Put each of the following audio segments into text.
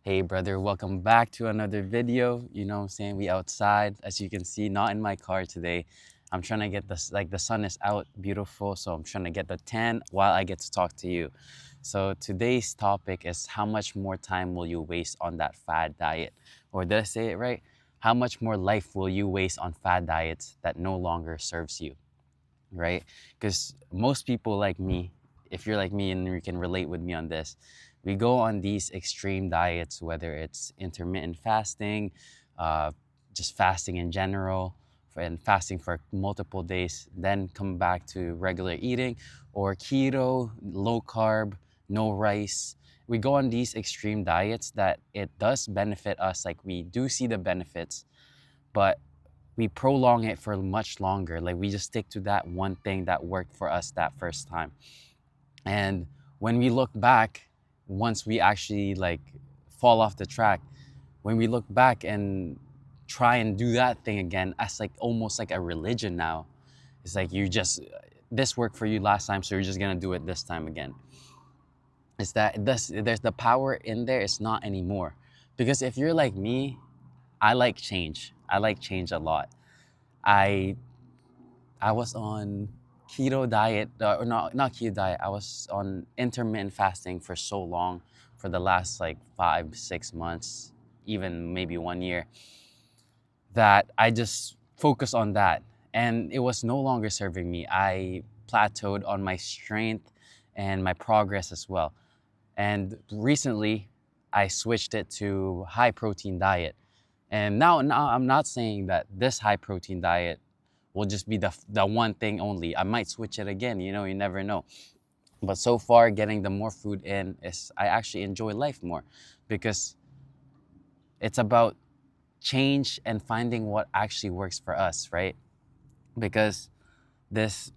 Hey brother, welcome back to another video. You know what I'm saying? We outside, as you can see, not in my car today. I'm trying to get this, like the sun is out, beautiful. So I'm trying to get the tan while I get to talk to you. So today's topic is how much more time will you waste on that fad diet? Or did I say it right? How much more life will you waste on fad diets that no longer serves you, right? Because most people like me, if you're like me and you can relate with me on this, we go on these extreme diets, whether it's intermittent fasting, uh, just fasting in general, and fasting for multiple days, then come back to regular eating, or keto, low carb, no rice. We go on these extreme diets that it does benefit us, like we do see the benefits, but we prolong it for much longer. Like we just stick to that one thing that worked for us that first time. And when we look back, once we actually like fall off the track, when we look back and try and do that thing again, as like almost like a religion now. It's like you just this worked for you last time, so you're just gonna do it this time again. It's that there's the power in there. It's not anymore, because if you're like me, I like change. I like change a lot. I I was on keto diet, or not keto diet. I was on intermittent fasting for so long, for the last like 5, 6 months, even maybe 1 year, that I just focused on that, and it was no longer serving me. I plateaued on my strength and my progress as well. And recently, I switched it to high protein diet. And now I'm not saying that this high protein diet will just be the one thing only. I might switch it again, you never know. But so far, getting the more food in is I actually enjoy life more, because it's about change and finding what actually works for us, right? Because this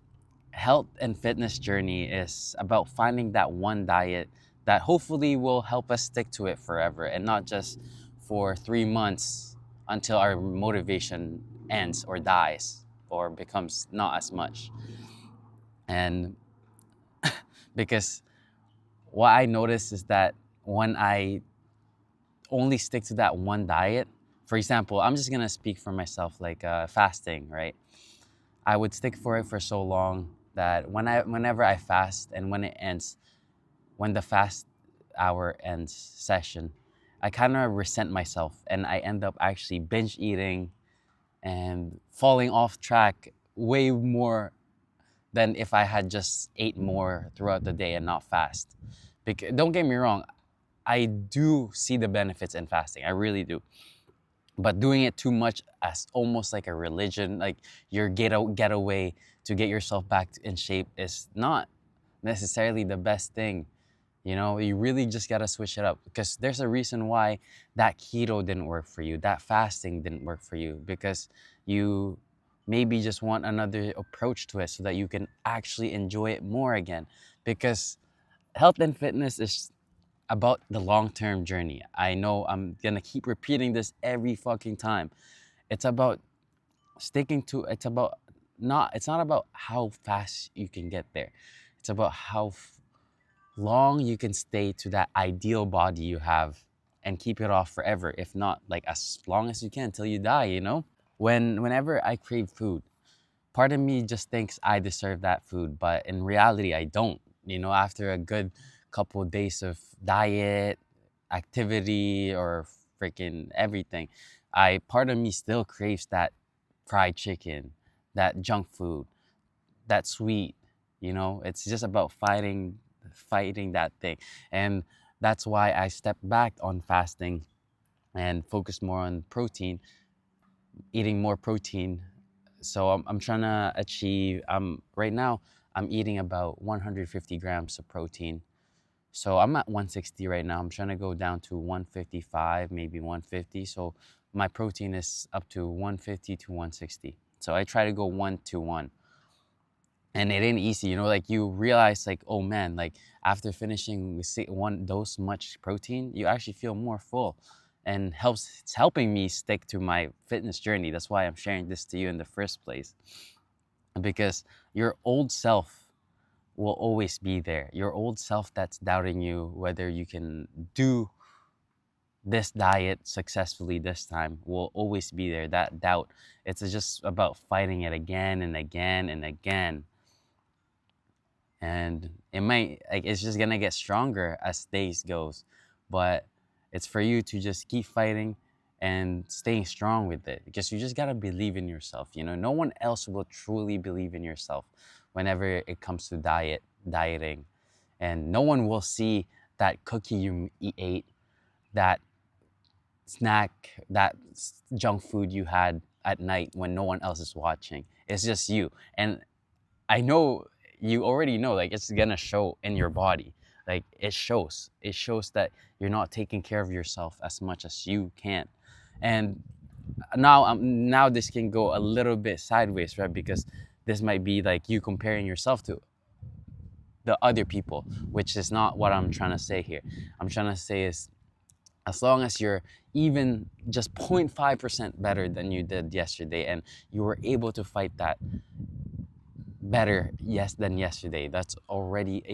health and fitness journey is about finding that one diet that hopefully will help us stick to it forever, and not just for 3 months until our motivation ends or dies or becomes not as much. And because what I noticed is that when I only stick to that one diet, for example, I'm just gonna speak for myself, like fasting, right? I would stick for it for so long that whenever I fast and when it ends, when the fast hour ends session, I kind of resent myself and I end up actually binge eating and falling off track way more than if I had just ate more throughout the day and not fast. Because, don't get me wrong, I do see the benefits in fasting. I really do. But doing it too much as almost like a religion, like your getaway to get yourself back in shape, is not necessarily the best thing. You really just gotta switch it up, because there's a reason why that keto didn't work for you, that fasting didn't work for you, because you maybe just want another approach to it so that you can actually enjoy it more again. Because health and fitness is about the long-term journey. I know I'm gonna keep repeating this every fucking time. It's about sticking to it's not about how fast you can get there. It's about how long you can stay to that ideal body you have and keep it off forever, if not like as long as you can till you die. Whenever I crave food, part of me just thinks I deserve that food, but in reality I don't. After a good couple of days of diet, activity, or freaking everything, I part of me still craves that fried chicken, that junk food, that sweet. It's just about fighting that thing. And that's why I stepped back on fasting and focused more on protein, eating more protein. So I'm trying to achieve, right now I'm eating about 150 grams of protein. So I'm at 160 right now. I'm trying to go down to 155, maybe 150. So my protein is up to 150 to 160. So I try to go 1 to 1. And it ain't easy, like you realize, like, oh man, like after finishing with one dose much protein, you actually feel more full, and it's helping me stick to my fitness journey. That's why I'm sharing this to you in the first place, because your old self will always be there. Your old self that's doubting you, whether you can do this diet successfully this time will always be there. That doubt, it's just about fighting it again and again and again. And it might, like, it's just gonna get stronger as days goes, but it's for you to just keep fighting and staying strong with it, because you just gotta believe in yourself. No one else will truly believe in yourself whenever it comes to dieting. And no one will see that cookie you ate, that snack, that junk food you had at night when no one else is watching. It's just you. And I know you already know, like, it's gonna show in your body. Like, it shows that you're not taking care of yourself as much as you can. And now this can go a little bit sideways, right? Because this might be like you comparing yourself to the other people, which is not what I'm trying to say here. I'm trying to say is, as long as you're even just 0.5% better than you did yesterday, and you were able to fight that better than yesterday, that's already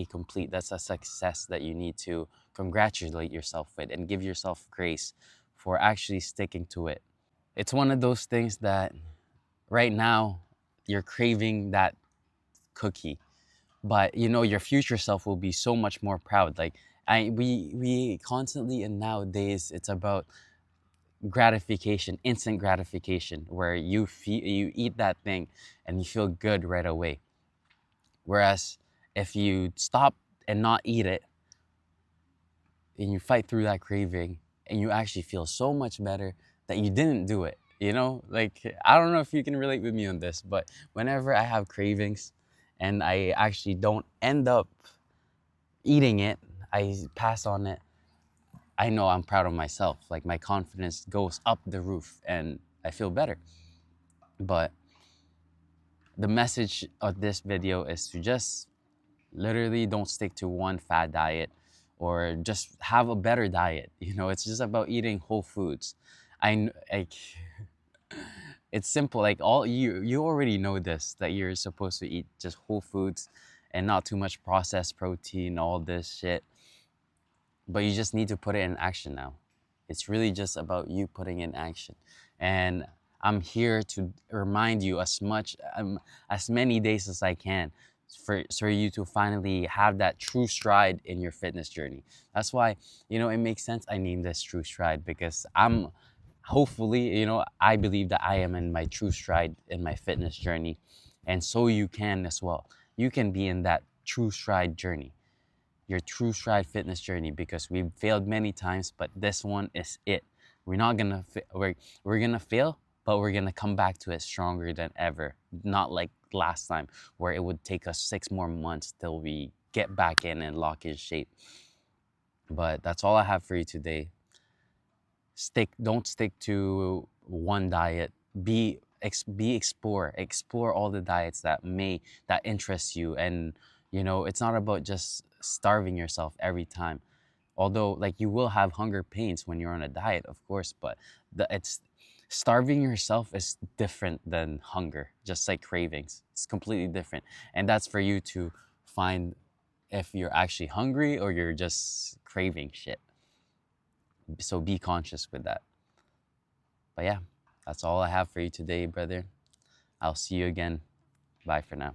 that's a success that you need to congratulate yourself with and give yourself grace for actually sticking to it. It's one of those things that right now you're craving that cookie, but your future self will be so much more proud. Like, we constantly, and nowadays it's about gratification, instant gratification, where you eat that thing and you feel good right away. Whereas if you stop and not eat it, and you fight through that craving, and you actually feel so much better that you didn't do it. Like, I don't know if you can relate with me on this, but whenever I have cravings and I actually don't end up eating it, I pass on it, I know I'm proud of myself. Like, my confidence goes up the roof and I feel better. But the message of this video is to just literally don't stick to one fad diet, or just have a better diet. It's just about eating whole foods. Like, it's simple. Like, all you already know this, that you're supposed to eat just whole foods and not too much processed protein, all this shit. But you just need to put it in action now. It's really just about you putting in action. And I'm here to remind you as many days as I can, for you to finally have that true stride in your fitness journey. That's why, it makes sense I named this True Stride, because hopefully, I believe that I am in my true stride in my fitness journey. And so you can as well. You can be in that true stride journey, your true stride fitness journey, because we've failed many times, but this one is it. We're not gonna we're gonna fail, but we're gonna come back to it stronger than ever. Not like last time, where it would take us 6 more months till we get back in and lock in shape. But that's all I have for you today. Don't stick to one diet. Explore all the diets that interest you. And it's not about just starving yourself every time, although, like, you will have hunger pains when you're on a diet, of course. But it's starving yourself is different than hunger, just like cravings. It's completely different, and that's for you to find if you're actually hungry or you're just craving shit. So be conscious with that. But yeah, that's all I have for you today, brother. I'll see you again. Bye for now.